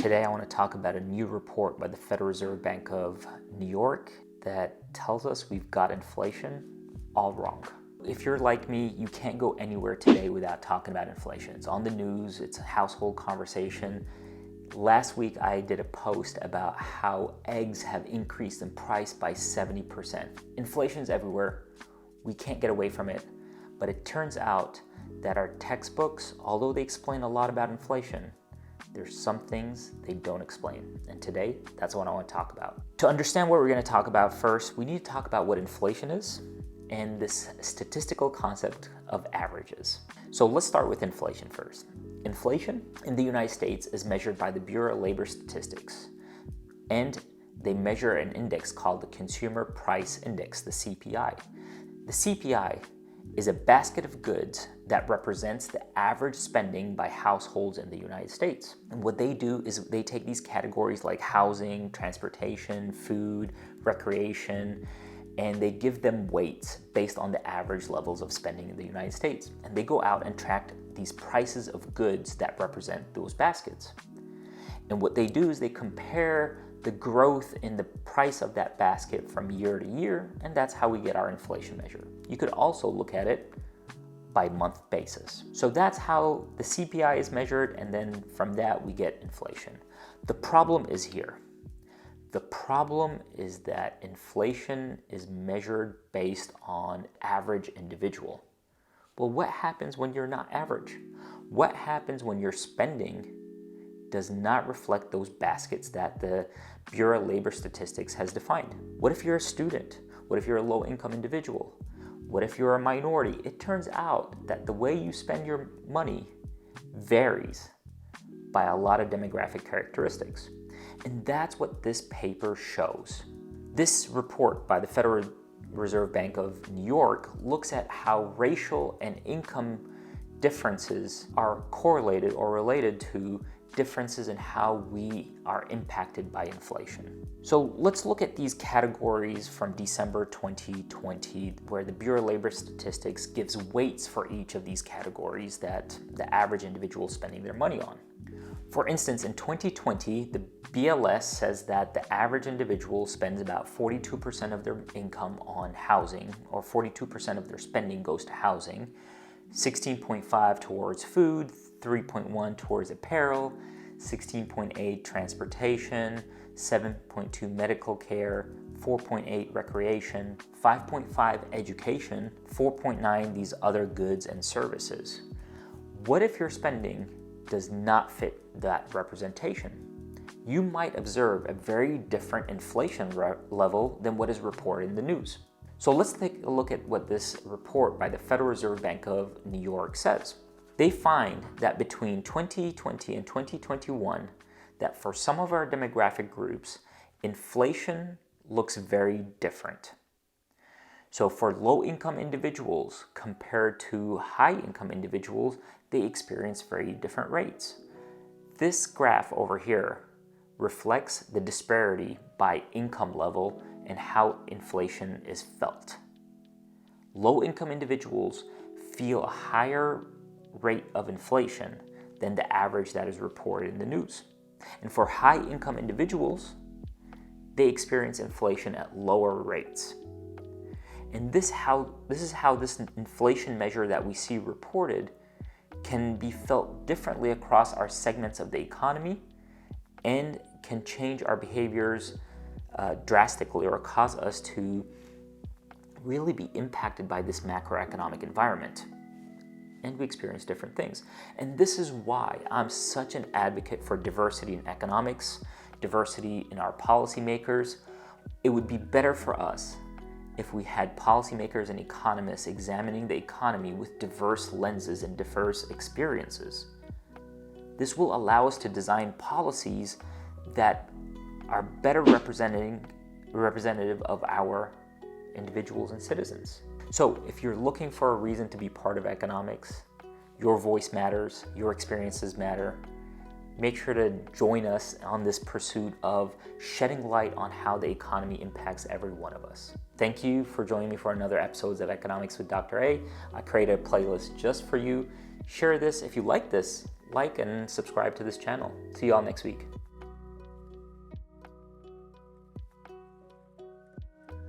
Today I want to talk about a new report by the Federal Reserve Bank of New York that tells us we've got inflation all wrong. If you're like me, you can't go anywhere today without talking about inflation. It's on the news, it's a household conversation. Last week I did a post about how eggs have increased in price by 70%. Inflation's everywhere. We can't get away from it. But it turns out that our textbooks, although they explain a lot about inflation, there's some things they don't explain. And today, that's what I want to talk about. To understand what we're going to talk about first, we need to talk about what inflation is and this statistical concept of averages. So let's start with inflation first. Inflation in the United States is measured by the Bureau of Labor Statistics, and they measure an index called the Consumer Price Index, the CPI. The CPI is a basket of goods that represents the average spending by households in the United States. And what they do is they take these categories like housing, transportation, food, recreation, and they give them weights based on the average levels of spending in the United States. And they go out and track these prices of goods that represent those baskets. And what they do is they compare the growth in the price of that basket from year to year, and that's how we get our inflation measure. You could also look at it by month basis. So that's how the CPI is measured, and then from that we get inflation. The problem is here. The problem is that inflation is measured based on average individual. Well, what happens when you're not average? What happens when your spending does not reflect those baskets that the Bureau of Labor Statistics has defined? What if you're a student? What if you're a low-income individual? What if you're a minority? It turns out that the way you spend your money varies by a lot of demographic characteristics. And that's what this paper shows. This report by the Federal Reserve Bank of New York looks at how racial and income differences are correlated or related to differences in how we are impacted by inflation. So let's look at these categories from December 2020, where the Bureau of Labor Statistics gives weights for each of these categories that the average individual is spending their money on. For instance, in 2020, the BLS says that the average individual spends about 42% of their income on housing, or 42% of their spending goes to housing, 16.5 towards food, 3.1 towards apparel, 16.8 transportation, 7.2 medical care, 4.8 recreation, 5.5 education, 4.9 these other goods and services. What if your spending does not fit that representation? You might observe a very different inflation level than what is reported in the news. So let's take a look at what this report by the Federal Reserve Bank of New York says. They find that between 2020 and 2021, that for some of our demographic groups, inflation looks very different. So for low-income individuals compared to high-income individuals, they experience very different rates. This graph over here reflects the disparity by income level and how inflation is felt. Low-income individuals feel a higher rate of inflation than the average that is reported in the news. And for high-income individuals, they experience inflation at lower rates. And this is how this inflation measure that we see reported can be felt differently across our segments of the economy and can change our behaviors drastically, or cause us to really be impacted by this macroeconomic environment. And we experience different things. And this is why I'm such an advocate for diversity in economics, diversity in our policymakers. It would be better for us if we had policymakers and economists examining the economy with diverse lenses and diverse experiences. This will allow us to design policies that are better representative of our individuals and citizens. So if you're looking for a reason to be part of economics, your voice matters, your experiences matter, make sure to join us on this pursuit of shedding light on how the economy impacts every one of us. Thank you for joining me for another episode of Economics with Dr. A. I created a playlist just for you. Share this if you like this, like and subscribe to this channel. See you all next week.